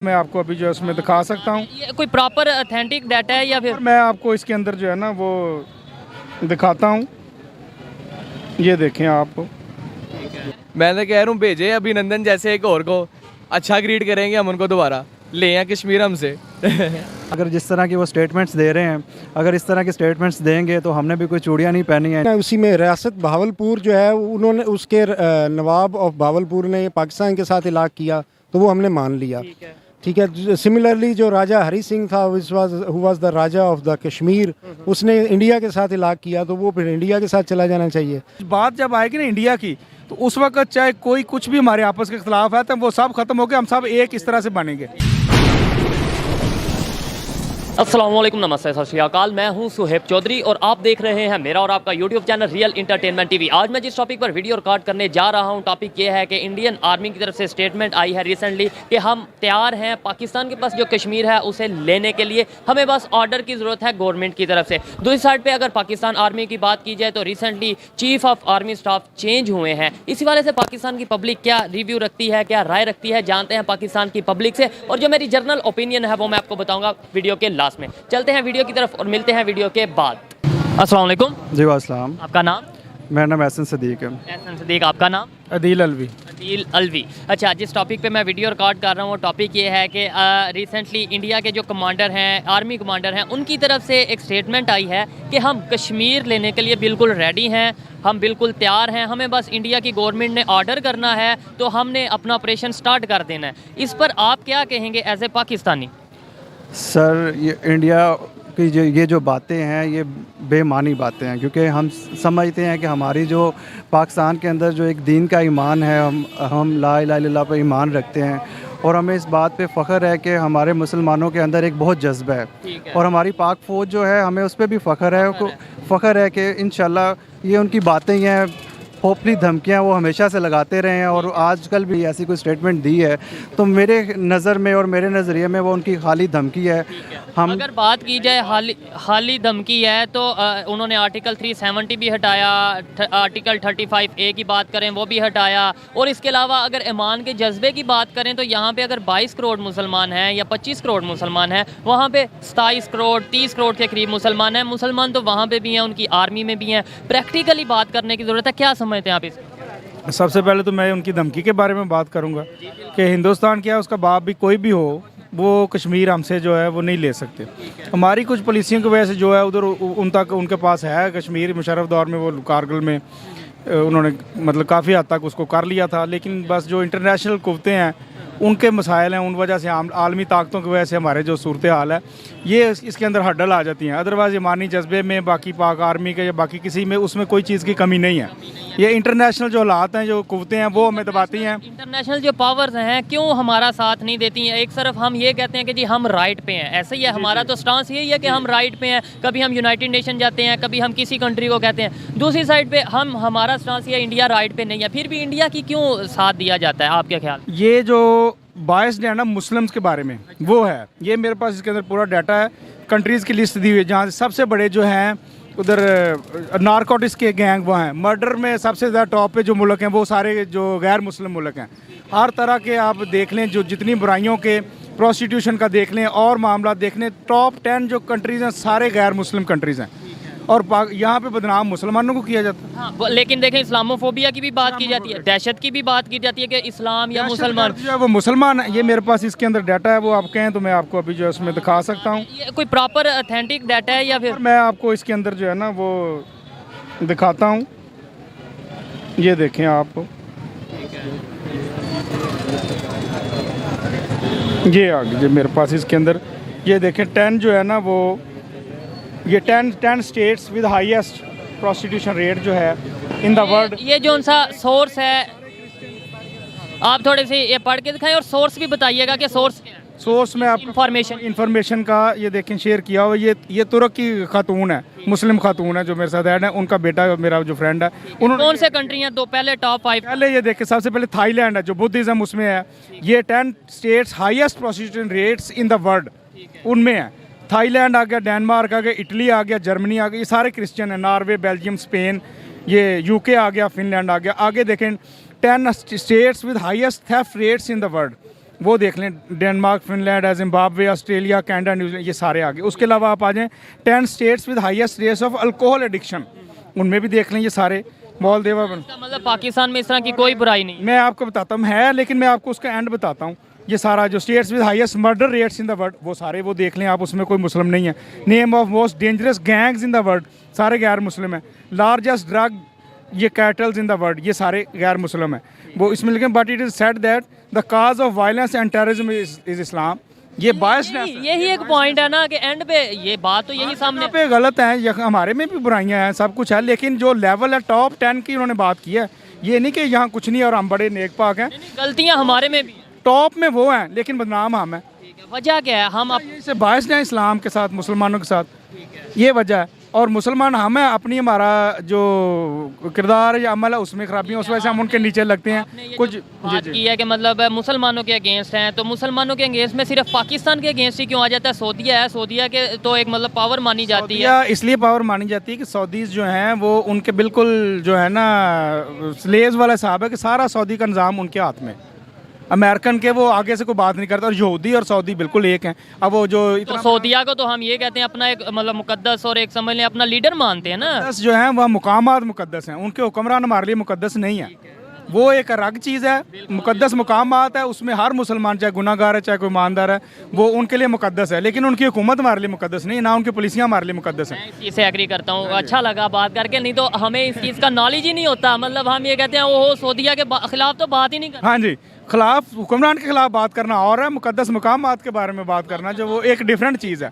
मैं आपको अभी जो है उसमें दिखा सकता हूँ। ये कोई प्रॉपर ऑथेंटिक डाटा है या फिर? मैं आपको इसके अंदर जो है ना वो दिखाता हूँ, ये देखें आप। मैं तो कह रहा हूँ भेजे अभिनंदन जैसे एक और को, अच्छा ग्रीट करेंगे हम उनको, दोबारा ले आए कश्मीर हमसे। अगर जिस तरह की वो स्टेटमेंट्स दे रहे हैं, अगर इस तरह के स्टेटमेंट्स देंगे तो हमने भी कोई चूड़ियाँ नहीं पहनी है। उसी में रियासत बहावलपुर जो है उन्होंने उसके नवाब ऑफ बहावलपुर ने पाकिस्तान के साथ इलाक़ किया तो वो हमने मान लिया। ठीक है। सिमिलरली जो राजा हरी सिंह था who was the Raja of the Kashmir, उसने इंडिया के साथ इलाक़ किया तो वो फिर इंडिया के साथ चला जाना चाहिए। बात जब आएगी ना इंडिया की, तो उस वक्त चाहे कोई कुछ भी हमारे आपस के खिलाफ है तो वो सब खत्म हो गया, हम सब एक इस तरह से बनेंगे। अस्सलाम वालेकुम, नमस्ते, सत श्री अकाल। मैं हूं सुहेब चौधरी और आप देख रहे हैं मेरा और आपका YouTube channel real entertainment TV. आज मैं जिस टॉपिक पर वीडियो रिकॉर्ड करने जा रहा हूं, टॉपिक ये है कि इंडियन आर्मी की तरफ से स्टेटमेंट आई है रिसेंटली कि हम तैयार हैं पाकिस्तान के पास जो कश्मीर है उसे लेने के लिए, हमें बस ऑर्डर की ज़रूरत है गवर्नमेंट की तरफ से। दूसरी साइड पर अगर पाकिस्तान आर्मी की बात की जाए तो recently chief of army staff change हुए हैं। इसी वाले से पाकिस्तान की पब्लिक क्या रिव्यू रखती है, क्या राय रखती है, जानते हैं पाकिस्तान की पब्लिक से। और जो मेरी जर्नल ओपिनियन है वो मैं आपको बताऊँगा वीडियो के लास्ट में। चलते हैं वीडियो की तरफ और मिलते हैं वीडियो के बाद। अस्सलाम वालेकुम। जी वास्सलाम। आपका नाम? मेरा नाम एहसन सदीक है। एहसन सदीक। आपका नाम? अदील अलवी। अदील अलवी। अच्छा, जिस टॉपिक पे मैं वीडियो रिकॉर्ड कर रहा हूँ वो टॉपिक ये है कि रिसेंटली इंडिया के जो कमांडर हैं, आर्मी कमांडर हैं, उनकी तरफ से एक स्टेटमेंट आई है कि हम कश्मीर लेने के लिए बिल्कुल रेडी हैं, हम बिल्कुल तैयार हैं, हमें बस इंडिया की गवर्नमेंट ने ऑर्डर करना है तो हमने अपना ऑपरेशन स्टार्ट कर देना है। इस पर आप क्या कहेंगे एज ए पाकिस्तानी? सर, ये इंडिया की ये जो बातें हैं ये बेमानी बातें हैं, क्योंकि हम समझते हैं कि हमारी जो पाकिस्तान के अंदर जो एक दीन का ईमान है, हम ला इलाहा इल्लल्लाह पर ईमान रखते हैं और हमें इस बात पे फ़ख्र है कि हमारे मुसलमानों के अंदर एक बहुत जज्बा है और हमारी पाक फ़ौज जो है हमें उस पर भी फ़ख्र है कि इंशाल्लाह ये उनकी बातें ही हैं, खोपड़ी धमकियाँ वो हमेशा से लगाते रहे हैं और आजकल भी ऐसी कोई स्टेटमेंट दी है तो मेरे नज़र में और मेरे नज़रिए में वो उनकी खाली धमकी है। हम अगर बात की जाए हाली धमकी है तो उन्होंने आर्टिकल 370 भी हटाया, आर्टिकल 35A की बात करें वो भी हटाया, और इसके अलावा अगर ईमान के जज्बे की बात करें तो यहाँ पे अगर 22 करोड़ मुसलमान हैं या 25 करोड़ मुसलमान हैं, वहाँ पे 27 करोड़ 30 करोड़ के करीब मुसलमान हैं। मुसलमान तो वहाँ पे भी हैं, उनकी आर्मी में भी हैं। प्रैक्टिकली बात करने की ज़रूरत है, क्या समझते हैं आप इसे? सबसे पहले तो मैं उनकी धमकी के बारे में बात करूँगा कि हिंदुस्तान क्या, उसका बाप भी कोई भी हो, वो कश्मीर हमसे जो है वो नहीं ले सकते। हमारी कुछ पॉलिसियों की वजह से जो है उधर उनके पास है कश्मीर। मुशर्रफ दौर में वो कारगिल में उन्होंने मतलब काफ़ी हद तक उसको कर लिया था, लेकिन बस जो इंटरनेशनल कुव्वतें हैं उनके मसाइल हैं, उन वजह से आलमी ताकतों की वजह से हमारे जो सूरत हाल है ये इसके अंदर हड्डल आ जाती हैं। अदरवाइज़ ईमानी जज्बे में बाकी पाक आर्मी के या बाकी किसी में उसमें कोई चीज़ की कमी नहीं है। ये इंटरनेशनल जो हालात हैं, जो कुव्वतें हैं वो हमें दबाती हैं। इंटरनेशनल जो पावर्स हैं क्यों हमारा साथ नहीं देती हैं? एक तरफ हम ये कहते हैं कि जी हम राइट पे हैं, ऐसे ही है, हमारा तो स्टांस यही है कि हम राइट पे हैं। कभी हम यूनाइटेड नेशन जाते हैं, कभी हम किसी कंट्री को कहते हैं। दूसरी साइड पे हमारा स्टांस ये इंडिया राइट पे नहीं है, फिर भी इंडिया की क्यों साथ दिया जाता है? आपके ख्याल? ये जो बायस्ड है ना मुस्लिम्स के बारे में वो है, ये मेरे पास इसके अंदर पूरा डाटा है, कंट्रीज़ की लिस्ट दी हुई है जहाँ से सबसे बड़े जो हैं उधर नारकोटिक्स के गैंग वो हैं। मर्डर में सबसे ज़्यादा टॉप पे जो मुल्क हैं वो सारे जो गैर मुस्लिम मुल्क हैं। हर तरह के आप देख लें, जो जितनी बुराइयों के, प्रोस्टिट्यूशन का देख लें और मामला देख लें, टॉप 10 जो कंट्रीज़ हैं सारे गैर मुस्लिम कंट्रीज़ हैं और यहाँ पे बदनाम मुसलमानों को किया जाता है। हाँ, लेकिन देखें इस्लामोफोबिया की भी बात की जाती है, दहशत की भी बात की जाती है कि इस्लाम या मुसलमान जो है वो मुसलमान है। ये मेरे पास इसके अंदर डाटा है, वो आप कहें तो मैं आपको अभी जो है उसमें दिखा सकता हूँ। ये कोई प्रॉपर ऑथेंटिक डाटा है या फिर? मैं आपको इसके अंदर जो है ना वो दिखाता हूँ, ये देखें आप, ये आ गए मेरे पास इसके अंदर, ये देखें 10 जो है ना वो, ये 10 states with highest prostitution rate जो है इन द वर्ल्ड। ये जो उनका सोर्स है आप थोड़े से ये पढ़ के दिखाएं और सोर्स भी बताइएगा कि सोर्स में आपको इंफॉर्मेशन का ये देखें शेयर किया हुआ। ये तुर्क की खातून है, मुस्लिम खातून है जो मेरे साथ ऐड है, उनका बेटा मेरा जो फ्रेंड है। उन्होंने कौन से कंट्री हैं दो पहले टॉप 5? पहले ये देखें, सबसे पहले थाईलैंड है जो बुद्धिज़्म उसमें है। ये 10 states highest prostitution rates in the world उनमें है। थाईलैंड आ गया, डेनमार्क आ गया, इटली आ गया, जर्मनी आ गया, ये सारे क्रिश्चियन हैं। नॉर्वे, बेल्जियम, स्पेन, ये यूके आ गया, फिनलैंड आ गया। आगे देखें 10 states with highest theft rates in the world, वो देख लें, Denmark, Finland, Zimbabwe, Australia, Canada, New Zealand, ये सारे आगे। उसके अलावा आप आ जाएँ 10 states with highest rates of alcohol addiction, उनमें भी देख लें ये सारे। मालदीव, इसका मतलब पाकिस्तान में इस तरह की कोई बुराई नहीं। मैं आपको बताता हूँ है, लेकिन मैं आपको उसका एंड बताता हूँ। ये सारा जो states with highest murder rates in the world, वो सारे वो देख लें आप, उसमें कोई मुस्लिम नहीं है। Name of most dangerous gangs in the world, सारे गैर मुस्लिम हैं। लार्जेस्ट ड्रग ये कैटल्स इन द वर्ल्ड, ये सारे गैर मुस्लिम हैं। वो इसमें लिखे but it is said that the cause of violence and terrorism is इस्लाम। ये बायस्ड है। यही एक पॉइंट है ना कि एंड पे ये बात तो यही सामने पे गलत है, हमारे में भी बुराइयां हैं, सब कुछ है, लेकिन जो लेवल है टॉप 10 की उन्होंने बात की है। ये नहीं कि यहाँ कुछ नहीं और हम बड़े नेक पाक हैं। गलतियां हमारे में भी हैं। टॉप में वो हैं, लेकिन बदनाम हम हैं। वजह क्या है? हम इससे बायस्ड हैं इस्लाम के साथ, मुसलमानों के साथ, ये वजह है। और मुसलमान हम हैं, अपनी हमारा जो किरदार या अमल है उसमें खराबी है, उस वजह से हम उनके नीचे लगते हैं। कुछ बात की है कि मतलब मुसलमानों के अगेंस्ट हैं, तो मुसलमानों के अगेंस्ट में सिर्फ पाकिस्तान के अगेंस्ट ही क्यों आ जाता है? सऊदीया है, सऊदीया के तो एक मतलब पावर मानी जाती है। इसलिए पावर मानी जाती है कि सऊदीज जो हैं वो उनके बिल्कुल जो है ना स्लेव्स वाला हिसाब है कि सारा सऊदी का निज़ाम उनके हाथ में। अमेरिकन के वो आगे से कोई बात नहीं करता, और यहूदी और सऊदी बिल्कुल एक हैं। अब वो जो तो सऊदीया को तो हम ये कहते हैं अपना एक मतलब मुकद्दस और एक समझ लें अपना लीडर मानते हैं ना। मुकद्दस जो है वह मुकामात मुकद्दस हैं, उनके हुक्मरान हमारे लिए मुकद्दस नहीं है। वो एक अलग चीज़ है। मुकद्दस मुकामात है, उसमें हर मुसलमान चाहे गुनाहगार है चाहे कोई ईमानदार है वो उनके लिए मुकद्दस है, लेकिन उनकी हुकूमत हमारे लिए मुकद्दस नहीं, ना उनकी पुलिसियाँ हमारे लिए मुकद्दस हैं। इस चीज़ से एग्री करता हूँ, अच्छा लगा बात करके, नहीं तो हमें इस चीज़ का नॉलेज ही नहीं होता। मतलब हम ये कहते हैं वो सऊदीया के खिलाफ तो बात ही नहीं करते। हाँ जी, खिलाफ हुक्मरान के खिलाफ बात करना और है, मुकद्दस मुकामात के बारे में बात करना जो वो एक डिफरेंट चीज़ है।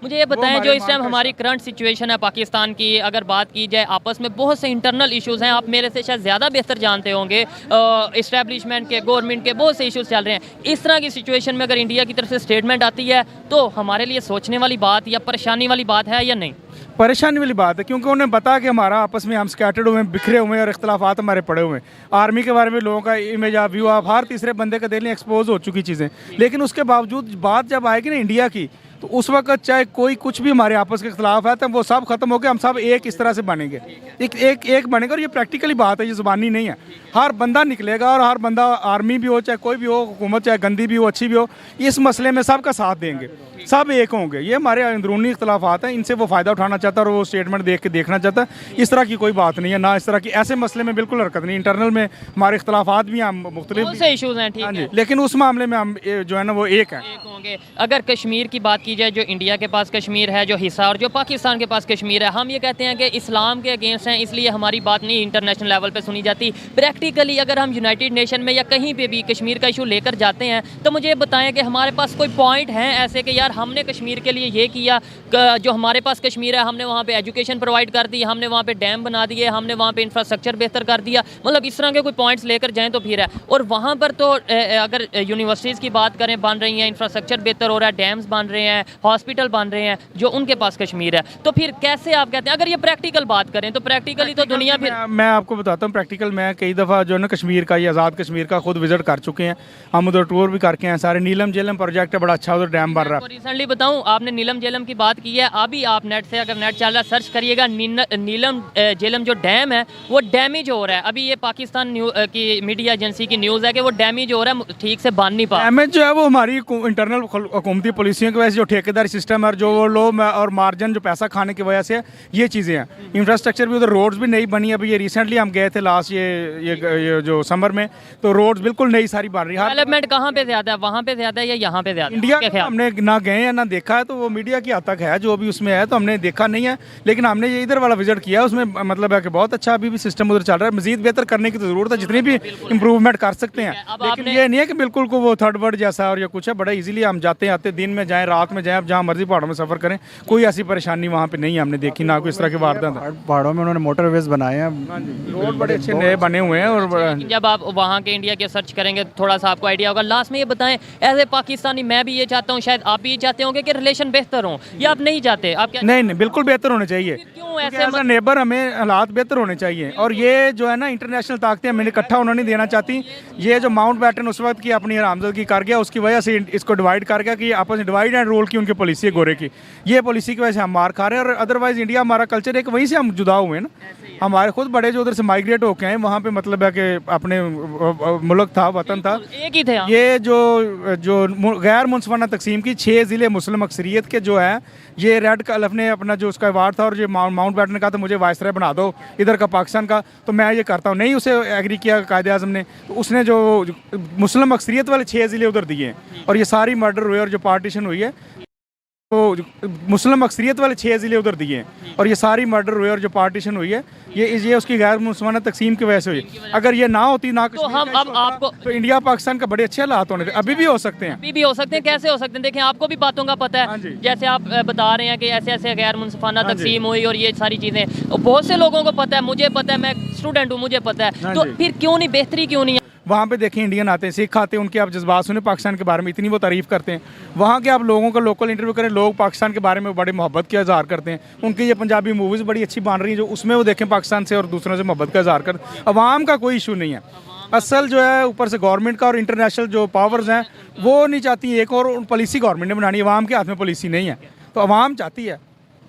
मुझे ये बताएं जो इस टाइम हमारी करंट सिचुएशन है पाकिस्तान की, अगर बात की जाए आपस में बहुत से इंटरनल इश्यूज हैं, आप मेरे से शायद ज़्यादा बेहतर जानते होंगे। इस्टेब्लिशमेंट के, गवर्नमेंट के बहुत से इश्यूज चल रहे हैं। इस तरह की सिचुएशन में अगर इंडिया की तरफ से स्टेटमेंट आती है तो हमारे लिए सोचने वाली बात या परेशानी वाली बात है या नहीं? परेशानी वाली बात है, क्योंकि उन्हें पता कि हमारा आपस में हम स्कैटर्ड हुए हैं, बिखरे हुए हैं और इख्तलाफात हमारे पड़े हुए हैं। आर्मी के बारे में लोगों का इमेज आप व्यू आप हर तीसरे बंदे का देख लें, एक्सपोज हो चुकी चीज़ें। लेकिन उसके बावजूद बात जब आएगी ना इंडिया की, तो उस वक्त चाहे कोई कुछ भी हमारे आपस के खिलाफ है तो वो सब खत्म हो गए, हम सब एक इस तरह से बनेंगे, एक बनेगा। और ये प्रैक्टिकली बात है, ये ज़ुबानी नहीं है। हर बंदा निकलेगा और हर बंदा, आर्मी भी हो चाहे कोई भी हो, हुकूमत चाहे गंदी भी हो अच्छी भी हो, इस मसले में सबका साथ देंगे, सब एक होंगे। ये हमारे अंदरूनी इख्तलाफात हैं, इनसे वो फ़ायदा उठाना चाहता है और वो स्टेटमेंट देख के देखना चाहता है। इस तरह की कोई बात नहीं है, ना इस तरह की, ऐसे मसले में बिल्कुल हरकत नहीं। इंटरनल में हमारे इख्तलाफात भी हैं, मुख्तलिफ से इश्यूज हैं, ठीक है, लेकिन उस मामले में हम जो है ना वो एक हैं। एक होंगे। अगर कश्मीर की बात की जाए, जो इंडिया के पास कश्मीर है जो हिस्सा, और जो पाकिस्तान के पास कश्मीर है, हम ये कहते हैं कि इस्लाम के अगेंस्ट हैं, इसलिए हमारी बात नहीं इंटरनेशनल लेवल पे सुनी जाती। प्रैक्टिकली अगर हम यूनाइटेड नेशन में या कहीं पे भी कश्मीर का इशू लेकर जाते हैं तो मुझे बताएं कि हमारे पास कोई पॉइंट हैं ऐसे कि यार हमने कश्मीर के लिए ये किया, जो हमारे पास कश्मीर है हमने वहाँ पे एजुकेशन प्रोवाइड कर दी, हमने वहाँ पे डैम बना दिए, हमने वहाँ पे इंफ्रास्ट्रक्चर बेहतर कर दिया, मतलब इस तरह के कोई पॉइंट्स लेकर जाएँ तो फिर है। और वहाँ पर तो अगर यूनिवर्सिटीज़ की बात करें, बन रही हैं, इंफ्रास्ट्रक्चर बेहतर हो रहा है, डैम्स बन रहे हैं, हॉस्पिटल बन रहे हैं, जो उनके पास कश्मीर है। तो फिर कैसे आप कहते हैं, अगर ये प्रैक्टिकल बात करें तो प्रैक्टिकली तो दुनिया फिर, मैं आपको बताता हूँ प्रैक्टिकल, मैं कई दफ़ा जो है ना कश्मीर का, ये आज़ाद कश्मीर का खुद विजिट कर चुके हैं, हम उधर टूर भी करके हैं सारे। नीलम झेलम प्रोजेक्ट है, बड़ा अच्छा उधर डैम बन रहा है। रिसेंटली बताऊं, आपने नीलम झेलम की बात की है, अभी आप नेट से अगर नेट चल रहा सर्च करिएगा, नीलम झेलम जो डैम है वो डैमेज हो रहा है। अभी ये पाकिस्तान की मीडिया एजेंसी की न्यूज़ है कि वो डैमेज हो रहा है, ठीक से बन नहीं पा। डैमेज जो है वो हमारी इंटरनल हुकूमती पॉलिसियों की वजह से, जो ठेकेदारी सिस्टम है, जो वो लो और मार्जिन जो पैसा खाने की वजह से ये चीज़ें हैं। इंफ्रास्ट्रक्चर भी उधर, रोड्स भी नहीं बनी। अभी ये रिसेंटली हम गए थे लास्ट ये जो समर में, तो रोड्स बिल्कुल नई सारी बन रही है। डेवलपमेंट कहाँ पे ज़्यादा है, वहाँ पे ज़्यादा है या यहाँ पे ज़्यादा? इंडिया का हमने ना गए हैं ना देखा है, तो वो मीडिया की हद तक है जो भी उसमें है, तो हमने देखा नहीं है। लेकिन हमने ये इधर वाला विजिट किया, उसमें मतलब है कि बहुत अच्छा अभी भी सिस्टम उधर चल रहा है। मजीद बेहतर करने की तो ज़रूरत है, जितनी भी इंप्रूवमेंट कर सकते हैं। लेकिन ये नहीं है कि बिल्कुल को वो थर्ड वर्ल्ड जैसा और या कुछ है। बड़ा इजीली हम जाते आते, दिन में जाएँ रात में जाएँ, अब जहाँ मर्जी पहाड़ों में सफ़र करें, कोई ऐसी परेशानी वहाँ पे नहीं हमने देखी, ना कोई इस तरह की वारदात। पहाड़ों में उन्होंने मोटरवेज बनाए हैं, रोड बड़े अच्छे नए बने हुए हैं। और जब आप वहाँ के इंडिया के सर्च करेंगे थोड़ा सा आपको आइडिया होगा। लास्ट में ये बताएं, एज ए पाकिस्तानी मैं भी ये चाहता हूँ, शायद आप भी ये चाहते होंगे कि रिलेशन बेहतर हो, या आप नहीं चाहते? आप क्या? नहीं, बिल्कुल बेहतर होने चाहिए। क्यों ऐसे नेबर हमें हालात बेहतर होने चाहिए। और ये जो है ना इंटरनेशनल ताकतें हमें इकट्ठा उन्होंने देना चाहती। ये जो माउंट बैटन उस वक्त की अपनी आमदनी कर गया, उसकी वजह से इसको डिवाइड कर गया कि आपस में डिवाइड एंड रूल सोल की उनकी पॉलिसी है गोरे की, ये पॉलिसी की वजह से हम मार खा रहे हैं। और अदरवाइज इंडिया हमारा कल्चर एक, वहीं से हम जुदा हुए हैं ना। हमारे खुद बड़े जो उधर से माइग्रेट होके हैं, वहाँ पे मतलब है कि अपने मुल्क था, वतन था, एक ही थे हम। ये जो गैर मुनसफाना तकसीम की 6 ज़िले मुस्लिम अक्सरियत के जो है, ये रेड कलफ ने अपना जो उसका अवार्ड था, और जो माउंट बैटन ने कहा था मुझे वाइसराय बना दो इधर का पाकिस्तान का, तो मैं ये करता हूँ, नहीं उसे एग्री किया कायदे आज़म ने, तो उसने जो मुस्लिम अक्सरियत वाले 6 ज़िले उधर दिए हैं, और ये सारी मर्डर हुए और जो पार्टीशन हुई है, तो मुस्लिम अक्सरियत वाले 6 ज़िले उधर दिए हैं, और ये सारी मर्डर हुए और जो पार्टीशन हुई है, ये उसकी गैर मुसलमाना तकसीम की वजह से हुई। अगर ये ना होती, ना तो हम अब आपको तो इंडिया पाकिस्तान का बड़े अच्छे हालात होने थे, अभी भी हो सकते हैं। अभी भी हो सकते हैं, कैसे हो सकते हैं? देखें, आपको भी बातों का पता हाँ है, जी। जैसे आप बता रहे हैं कि ऐसे ऐसे गैर मुनसफाना हाँ जी। तकसीम हुई और ये सारी चीज़ें, बहुत से लोगों को पता है, मुझे पता है, मैं स्टूडेंट हूँ, मुझे पता है, हाँ तो जी। फिर क्यों नहीं बेहतरी क्यों नहीं है? वहाँ पे देखें इंडियन आते हैं, सिख आते हैं, उनके आप जज्बात सुने पाकिस्तान के बारे में, इतनी वो तारीफ़ करते हैं। वहाँ के आप लोगों का लोकल इंटरव्यू करें, लोग पाकिस्तान के बारे में बड़ी मोहब्बत का इजहार करते हैं। उनकी ये पंजाबी मूवीज़ बड़ी अच्छी बन रही हैं, जो उसमें वो देखें पाकिस्तान से और दूसरों से मोहब्बत का इजहार कर। अवाम का कोई इशू नहीं है, असल जो है ऊपर से गवर्नमेंट का और इंटरनेशनल जो पावर्स हैं वो नहीं चाहती। एक और पॉलिसी गवर्नमेंट ने बनानी है, अवाम के हाथ में पॉलिसी नहीं है, तो अवाम चाहती है,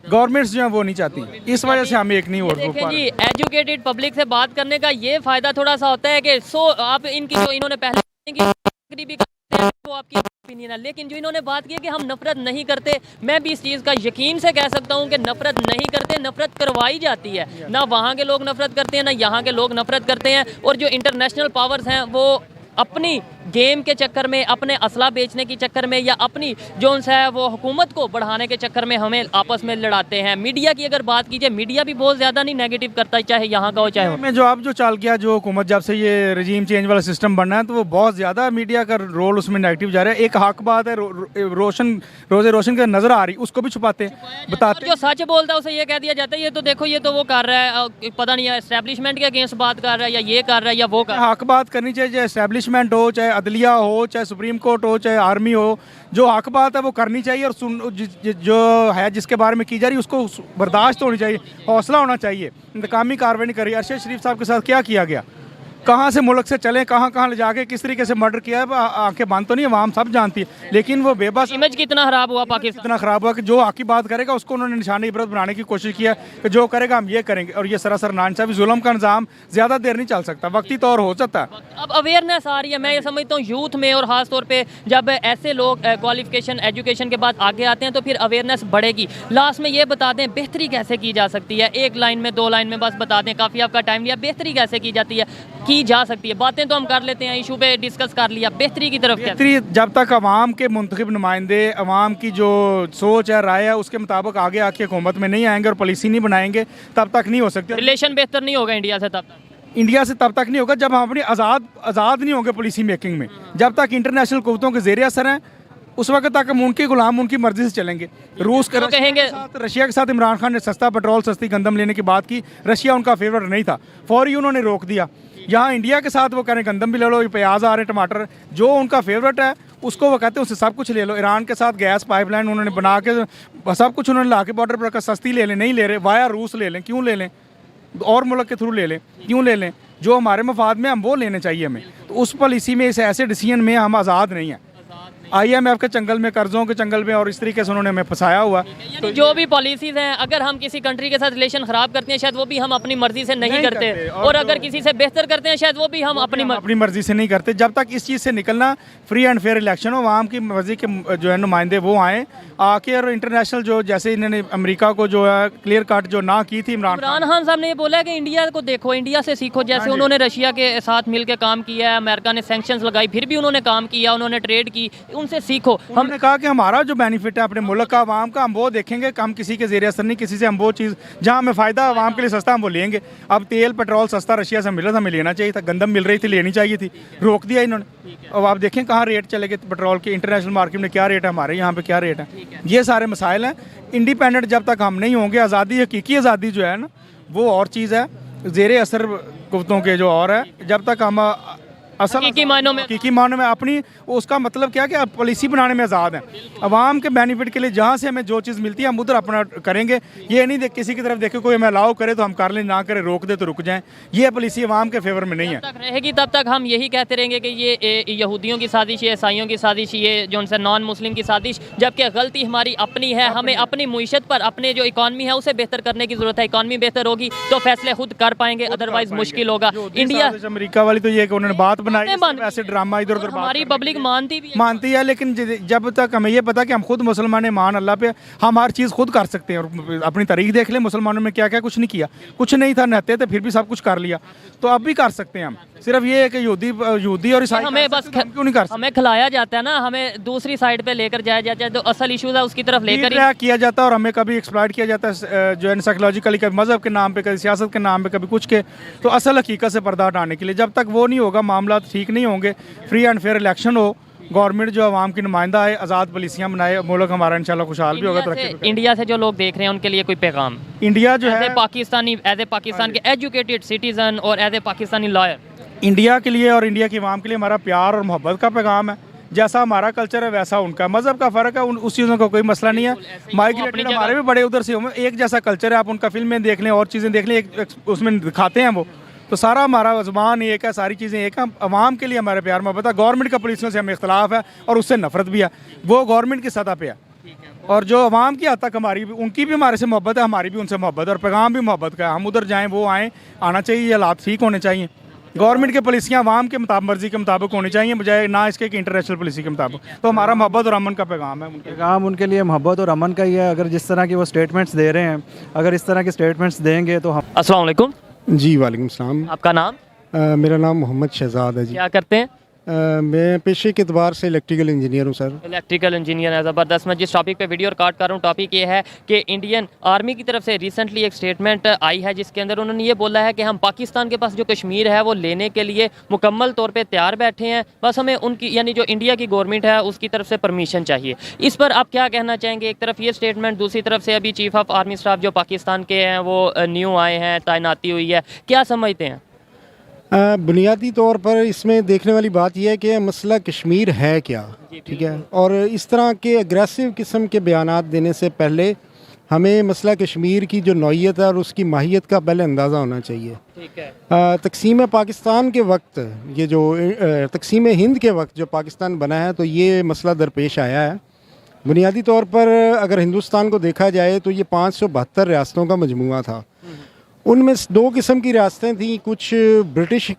गवर्नमेंट्स जो है वो नहीं चाहती। इस वजह से हम एक नहीं हो देखें जी, एजुकेटेड पब्लिक से बात करने का ये फायदा थोड़ा सा होता है कि आप इनकी जो इन्होंने पहले की भी करते हैं, वो आपकी ओपिनियन है, लेकिन जो इन्होंने बात की है कि हम नफरत नहीं करते, मैं भी इस चीज़ का यकीन से कह सकता हूँ कि नफरत नहीं करते, नफरत करवाई जाती है। ना वहाँ के लोग नफरत करते हैं, ना यहाँ के लोग नफरत करते हैं, और जो इंटरनेशनल पावर्स हैं वो अपनी गेम के चक्कर में, अपने असला बेचने के चक्कर में, या अपनी जो है वो हुकूमत को बढ़ाने के चक्कर में हमें आपस में लड़ाते हैं। मीडिया की अगर बात कीजिए, मीडिया भी बहुत ज़्यादा नहीं नेगेटिव करता, चाहे यहाँ का हो चाहे हो। में जो अब जो चाल किया, जो हुकूमत जब से ये रजीम चेंज वाला सिस्टम बनना है, तो वो बहुत ज़्यादा मीडिया का रोल उसमें नेगेटिव जा रहा है। एक हक बात है, रोज़े रोशन का नज़र आ रही, उसको भी छुपाते हैं, बताते जो सच बोलता है उसे ये कह दिया जाता है, ये तो देखो ये तो वो कर रहा है, पता नहीं है एस्टेब्लिशमेंट के अगेंस्ट बात कर रहा है, या ये कर रहा है या वो कर रहा है। हक बात करनी चाहिए, चाहे एस्टेब्लिशमेंट हो, चाहे अदलिया हो, चाहे सुप्रीम कोर्ट हो, चाहे आर्मी हो, जो हक बात है वो करनी चाहिए, और जो है जिसके बारे में की जा रही है उसको बर्दाश्त होनी चाहिए, हौसला होना चाहिए। इंतकामी कार्रवाई नहीं करी। अरशद शरीफ साहब के साथ क्या किया गया, कहाँ से मुल्क से चले, कहाँ कहाँ ले जाके किस तरीके से मर्डर किया है, आंखें बंद तो नहीं है, आवाम सब जानती है, लेकिन वो बेबस। इमेज कितना खराब हुआ पाकिस्तान, इतना खराब हुआ कि जो हक की बात करेगा उसको उन्होंने निशानी इबरत बनाने की कोशिश किया कि जो करेगा हम ये करेंगे, और ये सरासर नाइंसाफी जुल्म का निज़ाम ज़्यादा देर नहीं चल सकता, वक्ती तौर हो सकता है। अब अवेयरनेस आ रही है, मैं ये समझता हूँ यूथ में, और ख़ास तौर पे जब ऐसे लोग क्वालिफिकेशन एजुकेशन के बाद आगे आते हैं तो फिर अवेयरनेस बढ़ेगी। लास्ट में ये बता दें बेहतरी कैसे की जा सकती है, एक लाइन में, 2 लाइन में बस बता दें, काफ़ी आपका टाइम लिया, बेहतरी कैसे की जाती है, की जा सकती है? बातें तो हम कर लेते हैं, इशू पे डिस्कस कर लिया, बेहतरी की तरफ क्या? बेहतरी जब तक अवाम के मुंतखब नुमाइंदे अवाम की जो सोच है, राय है, उसके मुताबिक आगे आके हुकूमत में नहीं आएंगे और पॉलिसी नहीं बनाएंगे, तब तक नहीं हो सकती। रिलेशन बेहतर नहीं होगा इंडिया से तब तक। इंडिया से तब तक नहीं होगा जब हम अपनी आज़ाद नहीं होंगे पॉलिसी मेकिंग में। जब तक इंटरनेशनल कुव्वतों के ज़ेर असर हैं, उस वक्त तक हम उनके गुलाम उनकी मर्जी से चलेंगे। रूस के कहेंगे रशिया के साथ इमरान खान ने सस्ता पेट्रोल, सस्ती गंदम लेने की बात की, रशिया उनका फेवरेट नहीं था, फौरी उन्होंने रोक दिया। यहाँ इंडिया के साथ वो करें गंदम भी ले लो, प्याज आ रहे, टमाटर, जो उनका फेवरेट है उसको वो कहते हैं उससे सब कुछ ले लो। ईरान के साथ गैस पाइपलाइन उन्होंने बना के सब कुछ उन्होंने ला के बॉर्डर पर सस्ती ले लें, नहीं ले रहे, वाया रूस ले लें, क्यों ले लें, और मुल्क के थ्रू ले लें, क्यों ले लें, जो हमारे मफाद में हम वो लेने चाहिए हमें। तो उस पॉलिसी में, इस ऐसे डिसीजन में हम आज़ाद नहीं हैं। IMF के चंगल में, कर्जों के चंगल में, और इस तरीके से उन्होंने हमें फंसाया हुआ। तो जो भी पॉलिसीज हैं, अगर हम किसी कंट्री के साथ रिलेशन खराब करते हैं शायद वो भी हम अपनी मर्जी से नहीं करते, और अगर किसी से बेहतर करते हैं शायद वो भी हम अपनी मर्जी से नहीं करते। जब तक इस चीज़ से निकलना, फ्री एंड फेयर इलेक्शन हो, आवाम की मर्जी के जो है नुमाइंदे वो आए आके, और इंटरनेशनल जो जैसे इन्होंने अमेरिका को जो है क्लियर कट जो ना की थी इमरान खान साहब ने ये बोला कि इंडिया को देखो, इंडिया से सीखो, जैसे उन्होंने रशिया के साथ मिलकर काम किया है, अमेरिका ने सैंक्शंस लगाई, फिर भी उन्होंने काम किया, उन्होंने ट्रेड की, उनसे सीखो। हमने कहा कि हमारा जो बेनिफिट है अपने मुल्क का, आवाम का, हम वो देखेंगे कि हम किसी के ज़ेर असर नहीं, किसी से हम वो चीज़ जहाँ हमें फ़ायदा आवाम के लिए सस्ता हम वो लेंगे। अब तेल पेट्रोल सस्ता रशिया से मिल रहा था, हमें लेना चाहिए था, गंदम मिल रही थी, लेनी चाहिए थी, रोक दिया इन्होंने। अब आप देखें कहाँ रेट चले गए पेट्रोल के, इंटरनेशनल मार्केट में क्या रेट है, हमारे यहाँ पे क्या रेट है। ये सारे मसाइल हैं। इंडिपेंडेंट जब तक हम नहीं होंगे, आज़ादी, हकीकी आज़ादी जो है ना वो और चीज़ है, ज़ेर असर कुव्वतों के जो और है, जब तक हम असल हकीकी मायनों में हकीकी मायनों में अपनी उसका मतलब क्या कि आप पॉलिसी बनाने में आज़ाद हैं। अवाम के बेनिफिट के लिए जहाँ से हमें जो चीज़ मिलती है हम उधर अपना करेंगे। ये नहीं देख किसी की तरफ देखे कोई हमें अलाउ करे तो हम कर लें, ना करे रोक दे तो रुक जाएं। ये पॉलिसी अवाम के फेवर में नहीं है। जब तक रहेगी तब तक हम यही कहते रहेंगे कि ये यहूदियों की साजिश, ये ईसाइयों की साजिश, ये जो उनसे नॉन मुस्लिम की साजिश, जबकि गलती हमारी अपनी है। हमें अपनी मुईशत पर, अपने जो इकॉनमी है उसे बेहतर करने की ज़रूरत है। इकॉनमी बेहतर होगी तो फैसले खुद कर पाएंगे, अदरवाइज मुश्किल होगा। इंडिया अमेरिका वाली तो ये कि उन्होंने बात बनाई, ऐसे ड्रामा इधर उधर हमारी पब्लिक मानती है, लेकिन जब तक हमें ये पता कि हम खुद मुसलमान हैं, मान अल्लाह पे, हम हर चीज़ खुद कर सकते हैं। और अपनी तारीख देख लें, मुसलमानों में क्या क्या कुछ नहीं किया, कुछ नहीं था, नहते थे फिर भी सब कुछ कर लिया। तो अब भी कर सकते हैं हम। सिर्फ ये है कि यहूदी और ईसाई हमें बस क्यों नहीं कर सकते? हमें खिलाया जाता है ना, हमें दूसरी साइड पे लेकर जाया जाता है, जो असल इशूज़ है उसकी तरफ लेकर ही किया जाता है। और हमें कभी एक्सप्लॉइट किया जाता है जो है साइकोलॉजिकली, कभी मजहब के नाम पे, कभी सियासत के नाम पे, कभी कुछ के। तो असल हकीकत से पर्दा हटाने के लिए जब तक वो नहीं होगा, मामला ठीक नहीं होंगे, फ्री एंड फेयर इलेक्शन हो, गवर्नमेंट जो आवाम की नुमाइंदा है, आज़ाद पॉलिसियाँ बनाए, मुल्क हमारा इंशाल्लाह खुशहाल भी होगा, तरक्की। इंडिया से जो लोग देख रहे हैं उनके लिए कोई पैगाम, इंडिया जो है पाकिस्तानी, एज ए पाकिस्तान के एजुकेटेड सिटीजन और as a Pakistani lawyer, India के लिए और इंडिया की आवाम के लिए हमारा प्यार और मोहब्बत का पैगाम है। जैसा हमारा कल्चर है वैसा उनका, मज़हब का फ़र्क है, उस चीज़ों का कोई मसला नहीं है। माइग्रेटेड हमारे भी बड़े उधर से, एक जैसा कल्चर है। आप उनका फिल्में देख लें और चीज़ें देख लें, उसमें दिखाते हैं वो। तो सारा हमारा ज़ुबान एक है, सारी चीज़ें एक है। अवाम के लिए हमारे प्यार मोहब्बत है। गवर्नमेंट का पॉलिसियों से हमें इख्तलाफ है और उससे नफरत भी है, वो गवर्नमेंट की सतह पे है। और जो अवाम की हद तक हमारी भी, उनकी भी हमारे से मोहब्बत है, हमारी भी उनसे मोहब्बत है, और पैगाम भी मोहब्बत का है। हम उधर जाएँ, वो आएँ, आना चाहिए, ये हालात ठीक होने चाहिए। गवर्नमेंट की पॉलिसियाँ अवाम के मुताबिक, मर्जी के मुताबिक होनी चाहिए, बजाय ना इसके कि इंटरनेशनल पॉलिसी के मुताबिक। तो हमारा मोहब्बत और अमन का पैगाम है उनके। पैगाम उनके लिए मोहब्बत और अमन का ही है। अगर जिस तरह की वो स्टेटमेंट्स दे रहे हैं, अगर इस तरह के स्टेटमेंट्स देंगे तो हम। अस्सलाम वालेकुम, जी वालेकुम सलाम। आपका नाम? मेरा नाम मोहम्मद शहजाद है जी। क्या करते हैं? मैं पेशे के एतबार से इलेक्ट्रिकल इंजीनियर हूँ सर। इलेक्ट्रिकल इंजीनियर है, ज़बरदस्त। मैं जिस टॉपिक पे वीडियो रिकॉर्ड कर रहा हूँ, टॉपिक ये है कि इंडियन आर्मी की तरफ से रिसेंटली एक स्टेटमेंट आई है जिसके अंदर उन्होंने ये बोला है कि हम पाकिस्तान के पास जो कश्मीर है वो लेने के लिए मुकम्मल तौर पे तैयार बैठे हैं, बस हमें उनकी, यानी जो इंडिया की गवर्नमेंट है उसकी तरफ से परमिशन चाहिए। इस पर आप क्या कहना चाहेंगे? एक तरफ ये स्टेटमेंट, दूसरी तरफ से अभी चीफ ऑफ आर्मी स्टाफ जो पाकिस्तान के हैं वो न्यू आए हैं, तैनाती हुई है, क्या समझते हैं? बुनियादी तौर पर इसमें देखने वाली बात यह है कि मसला कश्मीर है क्या, ठीक है। और इस तरह के अग्रेसिव किस्म के बयानात देने से पहले हमें मसला कश्मीर की जो नौइयत है और उसकी माहियत का पहले अंदाज़ा होना चाहिए। ठीक है। तकसीम पाकिस्तान के वक्त, ये जो तकसीम हिंद के वक्त जो पाकिस्तान बना है, तो ये मसला दरपेश आया है। बुनियादी तौर पर अगर हिंदुस्तान को देखा जाए तो ये 572 रियासतों का मजमूआ था। उनमें दो किस्म की रियासतें थीं, कुछ ब्रिटिश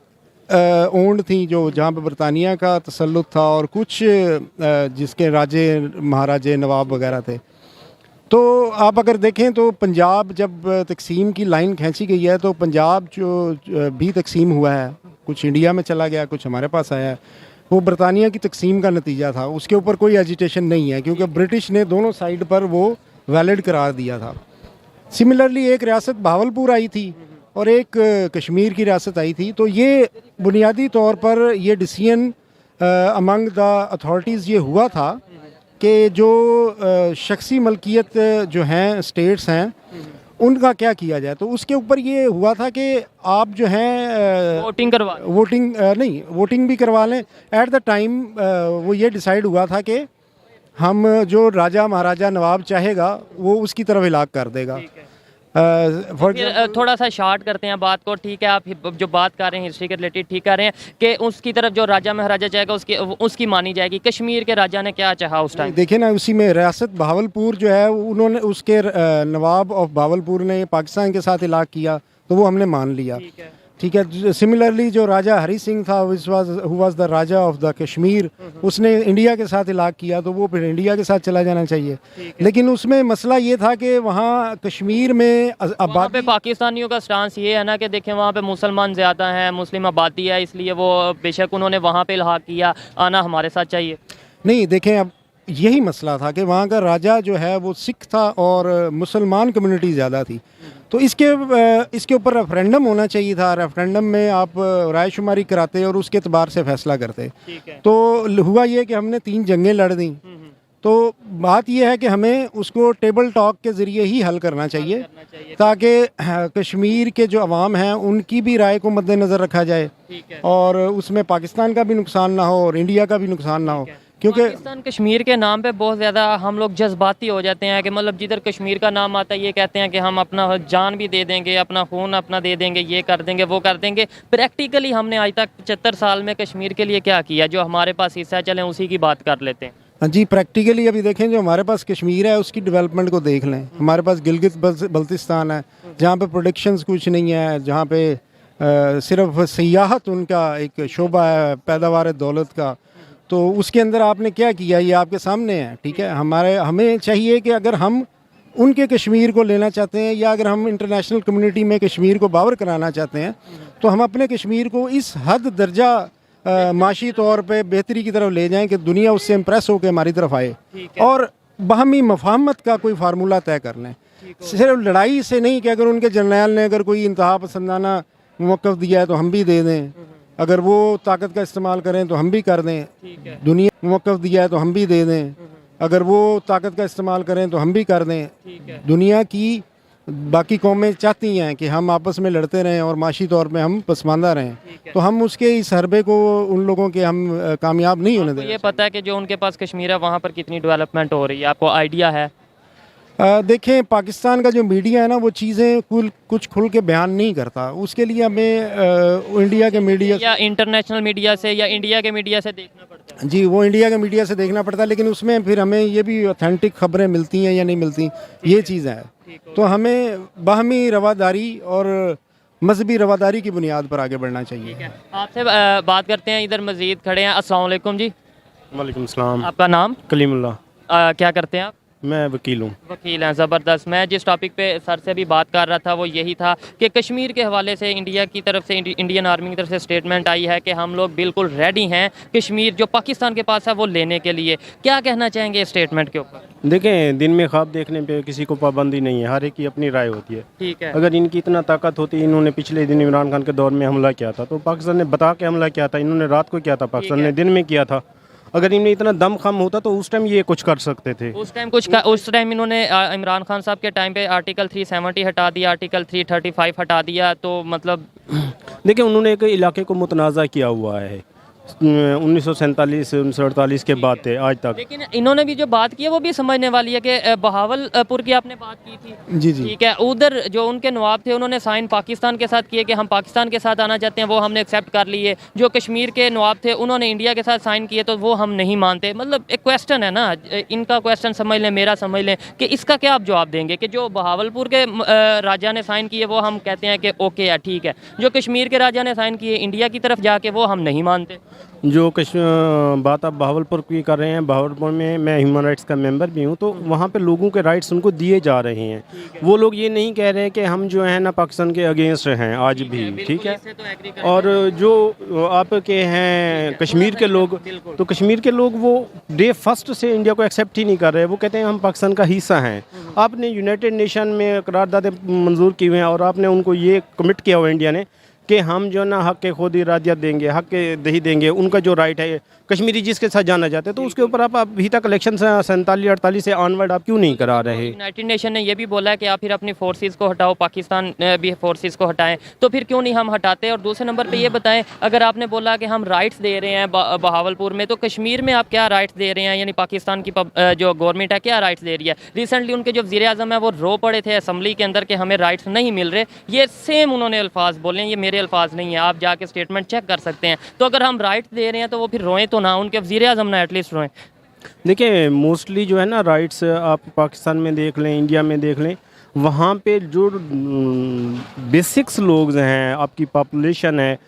ओन्ड थी, जो जहाँ पे बरतानिया का तसल्लुत था, और कुछ जिसके राजे महाराजे नवाब वगैरह थे। तो आप अगर देखें तो पंजाब, जब तकसीम की लाइन खींची गई है, तो पंजाब जो भी तकसीम हुआ है, कुछ इंडिया में चला गया, कुछ हमारे पास आया है, वो बरतानिया की तकसीम का नतीजा था। उसके ऊपर कोई एजिटेशन नहीं है, क्योंकि ब्रिटिश ने दोनों साइड पर वो वैलिड करार दिया था। सिमिलरली एक रियासत भावलपुर आई थी और एक कश्मीर की रियासत आई थी। तो ये बुनियादी तौर पर ये डिसीजन अमंग द अथॉरिटीज़ ये हुआ था कि जो शख्सी मलकियत जो हैं, स्टेट्स हैं, उनका क्या किया जाए। तो उसके ऊपर ये हुआ था कि आप जो हैं वोटिंग भी करवा लें। एट द टाइम वो ये डिसाइड हुआ था कि हम जो राजा महाराजा नवाब चाहेगा वो उसकी तरफ इलाक कर देगा। थोड़ा सा शॉर्ट करते हैं बात को, ठीक है। आप जो बात कर रहे हैं हिस्ट्री के रिलेटेड ठीक कर रहे हैं कि उसकी तरफ जो राजा महाराजा चाहेगा उसकी मानी जाएगी। कश्मीर के राजा ने क्या चाहा उस टाइम? देखिए ना, उसी में रियासत भावलपुर जो है, उन्होंने, उसके नवाब ऑफ भावलपुर ने पाकिस्तान के साथ इलाक किया, तो वो हमने मान लिया, ठीक है। सिमिलरली जो राजा हरी सिंह था, who was the Raja of the Kashmir, उसने इंडिया के साथ इलाक किया, तो वो फिर इंडिया के साथ चला जाना चाहिए। लेकिन उसमें मसला ये था कि वहाँ कश्मीर में वहाँ पे पाकिस्तानियों का स्टांस ये है ना कि देखें वहाँ पे मुसलमान ज़्यादा हैं, मुस्लिम आबादी है, इसलिए वो बेशक उन्होंने वहाँ पे इल्हाक किया, आना हमारे साथ चाहिए। नहीं, देखें, अब यही मसला था कि वहाँ का राजा जो है वो सिख था और मुसलमान कम्युनिटी ज़्यादा थी। तो इसके ऊपर रेफरेंडम होना चाहिए था। रेफरेंडम में आप रायशुमारी कराते और उसके एतबार से फैसला करते। तो हुआ ये कि हमने 3 जंगें लड़ दी। तो बात यह है कि हमें उसको टेबल टॉक के ज़रिए ही हल करना चाहिए ताकि कश्मीर के जो अवाम हैं उनकी भी राय को मद्देनज़र रखा जाए और उसमें पाकिस्तान का भी नुकसान ना हो और इंडिया का भी नुकसान ना हो, क्योंकि पाकिस्तान कश्मीर के नाम पे बहुत ज़्यादा हम लोग जज्बाती हो जाते हैं कि मतलब जिधर कश्मीर का नाम आता है ये कहते हैं कि हम अपना जान भी दे देंगे, अपना खून अपना दे देंगे, ये कर देंगे वो कर देंगे। प्रैक्टिकली हमने आज तक 75 साल में कश्मीर के लिए क्या किया? जो हमारे पास हिस्सा है चलें उसी की बात कर लेते हैं। हाँ जी, प्रैक्टिकली अभी देखें जो हमारे पास कश्मीर है उसकी डेवलपमेंट को देख लें। हमारे पास गिलगित बल्तिस्तान है जहाँ पे प्रोडक्शंस कुछ नहीं है, जहाँ पे सिर्फ सियाहत उनका एक शोबा है, पैदावार दौलत का। तो उसके अंदर आपने क्या किया ये आपके सामने है, ठीक है। हमें चाहिए कि अगर हम उनके कश्मीर को लेना चाहते हैं या अगर हम इंटरनेशनल कम्युनिटी में कश्मीर को बावर कराना चाहते हैं तो हम अपने कश्मीर को इस हद दर्जा माशी तौर पे बेहतरी की तरफ ले जाएं कि दुनिया उससे इम्प्रेस होकर हमारी तरफ आए और बाहमी मफाहमत का कोई फार्मूला तय कर लें। सिर्फ लड़ाई से नहीं कि अगर उनके जर्नैल ने अगर कोई इंतहा पसंदाना मौक़िफ़ दिया है तो हम भी दे दें, अगर वो ताकत का इस्तेमाल करें तो हम भी कर दें, दुनिया मौक़िफ़ दिया है तो हम भी दे दें, अगर वो ताकत का इस्तेमाल करें तो हम भी कर दें। दुनिया की बाकी कौमें चाहती हैं कि हम आपस में लड़ते रहें और माशी तौर पे हम पसमानदा रहें, तो हम उसके इस हरबे को उन लोगों के हम कामयाब नहीं होने देंगे। ये पता है कि जो उनके पास कश्मीर है वहाँ पर कितनी डेवलपमेंट हो रही है, आपको आइडिया है? देखें पाकिस्तान का जो मीडिया है ना वो चीज़ें कुछ खुल के बयान नहीं करता, उसके लिए हमें इंडिया के मीडिया या इंटरनेशनल मीडिया से या इंडिया के मीडिया से देखना पड़ता है। जी, वो इंडिया के मीडिया से देखना पड़ता है, लेकिन उसमें फिर हमें ये भी ऑथेंटिक खबरें मिलती हैं या नहीं मिलती, ये चीज़ है। तो हमें बाहमी रवादारी और मजहबी रवादारी की बुनियाद पर आगे बढ़ना चाहिए। आपसे बात करते हैं, इधर मजीद खड़े हैं। अस्सलाम वालेकुम जी। वालेकुम सलाम। आपका नाम? कलीमुल्लाह। क्या करते हैं आप? मैं वकील हूँ। वकील हैं, ज़बरदस्त। मैं जिस टॉपिक पे सर से भी बात कर रहा था वो यही था कि कश्मीर के हवाले से इंडिया की तरफ से इंडियन आर्मी की तरफ से स्टेटमेंट आई है कि हम लोग बिल्कुल रेडी हैं कश्मीर जो पाकिस्तान के पास है वो लेने के लिए। क्या कहना चाहेंगे इस स्टेटमेंट के ऊपर? देखें, दिन में ख्वाब देखने पे किसी को पाबंदी नहीं है, हर एक की अपनी राय होती है। ठीक है। अगर इनकी इतना ताकत होती, इन्होंने पिछले दिन इमरान खान के दौर में हमला किया था तो पाकिस्तान ने बता के हमला किया था, इन्होंने रात को किया था, पाकिस्तान ने दिन में किया था। अगर इनमें इतना दम खम होता तो उस टाइम ये कुछ कर सकते थे। उस टाइम इन्होंने इमरान खान साहब के टाइम पे आर्टिकल 370 हटा दिया, आर्टिकल 335 हटा दिया, तो मतलब देखिए उन्होंने एक इलाके को मुतनाज़ा किया हुआ है 1947-1948 के बाद थे आज तक। लेकिन इन्होंने भी जो बात की है वो भी समझने वाली है कि बहावलपुर की आपने बात की थी। जी जी, ठीक है, उधर जो उनके नवाब थे उन्होंने साइन पाकिस्तान के साथ किए कि हम पाकिस्तान के साथ आना चाहते हैं, वो हमने एक्सेप्ट कर लिए। जो कश्मीर के नवाब थे उन्होंने इंडिया के साथ साइन किए तो वो हम नहीं मानते। मतलब एक क्वेश्चन है ना, इनका क्वेश्चन समझ लें, मेरा समझ लें कि इसका क्या आप जवाब देंगे कि जो बहावलपुर के राजा ने साइन किए वो हम कहते हैं कि ओके है, ठीक है, जो कश्मीर के राजा ने साइन किए इंडिया की तरफ जाके वो हम नहीं मानते। जो बात आप बहावलपुर की कर रहे हैं, बहावलपुर में मैं ह्यूमन राइट्स का मेंबर भी हूं, तो वहाँ पे लोगों के राइट्स उनको दिए जा रहे हैं। वो लोग ये नहीं कह रहे हैं कि हम जो है ना पाकिस्तान के अगेंस्ट हैं आज भी, ठीक है। और जो आपके हैं कश्मीर के लोग, तो कश्मीर के लोग वो डे फर्स्ट से इंडिया को एक्सेप्ट ही नहीं कर रहे। वो कहते हैं हम पाकिस्तान का हिस्सा हैं। आपने यूनाइटेड नेशन में करारदादे मंजूर की हुए हैं और आपने उनको ये कमिट किया हुआ इंडिया ने कि हम जो ना हक के खुद इरादियत देंगे, हक के दही देंगे, उनका जो राइट है कश्मीरी जिसके साथ जाना चाहते हैं, तो उसके ऊपर आप अभी तक इलेक्शन 47-48 से ऑनवर्ड आप क्यों नहीं करा रहे? यूनाइटेड नेशन ने यह भी बोला है कि आप फिर अपनी फोर्सेस को हटाओ, पाकिस्तान भी फोर्सेस को हटाएं, तो फिर क्यों नहीं हम हटाते? और दूसरे नंबर पे ये बताएं, अगर आपने बोला कि हम राइट्स दे रहे हैं बहावलपुर में, तो कश्मीर में आप क्या राइट्स दे रहे हैं? यानी पाकिस्तान की जो गवर्नमेंट है क्या राइट्स दे रही है? रिसेंटली उनके जो वज़ीर आज़म है वो रो पड़े थे असम्बली के अंदर कि हमें राइट्स नहीं मिल रहे। ये सेम उन्होंने अल्फाज बोले हैं, ये मेरे अल्फाज नहीं है, आप जाके स्टेटमेंट चेक कर सकते हैं। तो अगर हम राइट्स दे रहे हैं तो वो फिर रोएं तो ना, उनके वज़ीर आज़म ना एटलीस्ट रोएं। देखिए मोस्टली जो है ना राइट्स आप पाकिस्तान में देख लें, इंडिया में देख लें, वहाँ पे जो बेसिक्स लोग हैं, आपकी पॉपुलेशन है,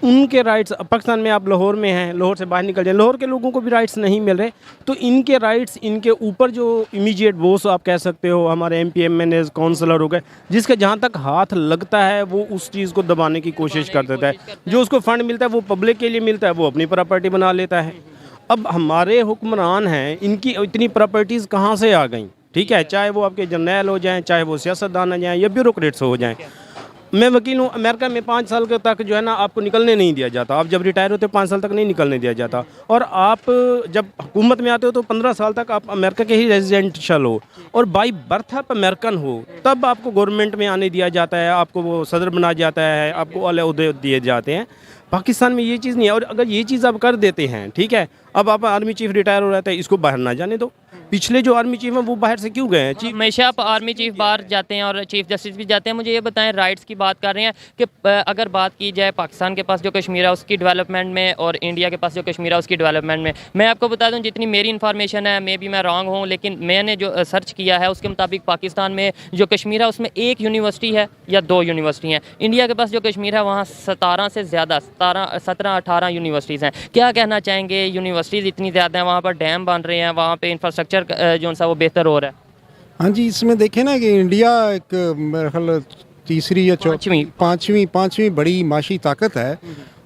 उनके राइट्स पाकिस्तान में, आप लाहौर में हैं, लाहौर से बाहर निकल जाए, लाहौर के लोगों को भी राइट्स नहीं मिल रहे। तो इनके राइट्स, इनके ऊपर जो इमीडिएट बोस आप कह सकते हो, हमारे MP MNA काउंसलर हो गए, जिसका जहाँ तक हाथ लगता है वो उस चीज़ को दबाने की कोशिश कर देता है। जो उसको फंड मिलता है वो पब्लिक के लिए मिलता है, वो अपनी प्रॉपर्टी बना लेता है। अब हमारे हुक्मरान हैं, इनकी इतनी प्रॉपर्टीज़ कहाँ से आ गई? ठीक है, चाहे वो आपके जर्नैल हो जाएं, चाहे वो सियासतदान हो जाएं या ब्यूरोक्रेट्स हो जाएं। मैं वकील हूँ। अमेरिका में 5 साल के तक जो है ना आपको निकलने नहीं दिया जाता। आप जब रिटायर होते हो 5 साल तक नहीं निकलने दिया जाता। और आप जब हुकूमत में आते हो तो 15 साल तक आप अमेरिका के ही रेजिडेंशियल हो और बाई बर्थ आप अमेरिकन हो, तब आपको गवर्नमेंट में आने दिया जाता है, आपको वो सदर बनाया जाता है, आपको अहले ओहदे दिए जाते हैं। पाकिस्तान में ये चीज़ नहीं है। और अगर ये चीज़ आप कर देते हैं, ठीक है, अब आप आर्मी चीफ रिटायर हो रहा है, इसको बाहर ना जाने दो। पिछले जो आर्मी चीफ हैं वो बाहर से क्यों गए हैं? चीफ हमेशा आप आर्मी चीफ बाहर जाते हैं और चीफ जस्टिस भी जाते हैं। मुझे ये बताएं, राइट्स की बात कर रहे हैं कि अगर बात की जाए पाकिस्तान के पास जो कश्मीर है उसकी डेवलपमेंट में और इंडिया के पास जो कश्मीर है उसकी डेवलपमेंट में, मैं आपको बता दूं जितनी मेरी इन्फॉर्मेशन है, मे बी मैं रॉन्ग हूँ, लेकिन मैंने जो सर्च किया है उसके मुताबिक पाकिस्तान में जो कश्मीर है उसमें 1 यूनिवर्सिटी है या 2 यूनिवर्सिटी हैं। इंडिया के पास जो कश्मीर है वहाँ 17 से ज़्यादा 17-18 यूनिवर्सिटीज़ हैं। क्या कहना चाहेंगे? यूनिवर्सिटीज़ इतनी ज़्यादा हैं, वहाँ पर डैम बन रहे हैं, वहाँ पर इंफ्रास्ट्रक्चर जो सा वो बेहतर हो रहा है। हाँ जी, इसमें देखें ना कि इंडिया एक मेरे ख्याल तीसरी या पाँचवीं बड़ी माशी ताकत है।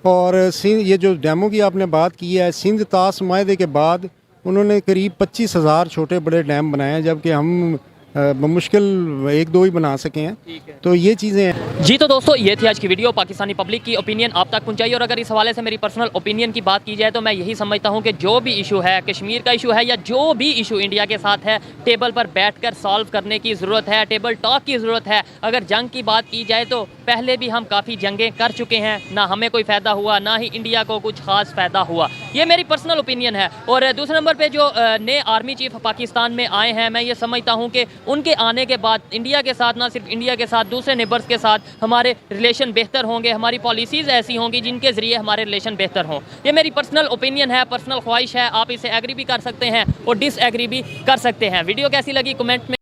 और ये जो डैमों की आपने बात की है, सिंध तास माहदे के बाद उन्होंने करीब 25,000 छोटे बड़े डैम बनाए हैं, जबकि हम मुश्किल 1-2 ही बना सके हैं। तो ये चीज़ें हैं जी। तो दोस्तों ये थी आज की वीडियो, पाकिस्तानी पब्लिक की ओपिनियन आप तक पहुंचाई। और अगर इस हवाले से मेरी पर्सनल ओपिनियन की बात की जाए तो मैं यही समझता हूं कि जो भी इशू है, कश्मीर का इशू है या जो भी इशू इंडिया के साथ है, टेबल पर बैठकर सॉल्व करने की ज़रूरत है, टेबल टॉक की ज़रूरत है। अगर जंग की बात की जाए तो पहले भी हम काफ़ी जंगें कर चुके हैं, ना हमें कोई फ़ायदा हुआ, ना ही इंडिया को कुछ ख़ास फ़ायदा हुआ। ये मेरी पर्सनल ओपिनियन है। और दूसरे नंबर पर जो नए आर्मी चीफ पाकिस्तान में आए हैं, मैं ये समझता हूँ कि उनके आने के बाद इंडिया के साथ, ना सिर्फ इंडिया के साथ, दूसरे नेबर्स के साथ हमारे रिलेशन बेहतर होंगे, हमारी पॉलिसीज़ ऐसी होंगी जिनके ज़रिए हमारे रिलेशन बेहतर हों। ये मेरी पर्सनल ओपिनियन है, पर्सनल ख्वाहिश है। आप इसे एग्री भी कर सकते हैं और डिसएग्री भी कर सकते हैं। वीडियो कैसी लगी कमेंट में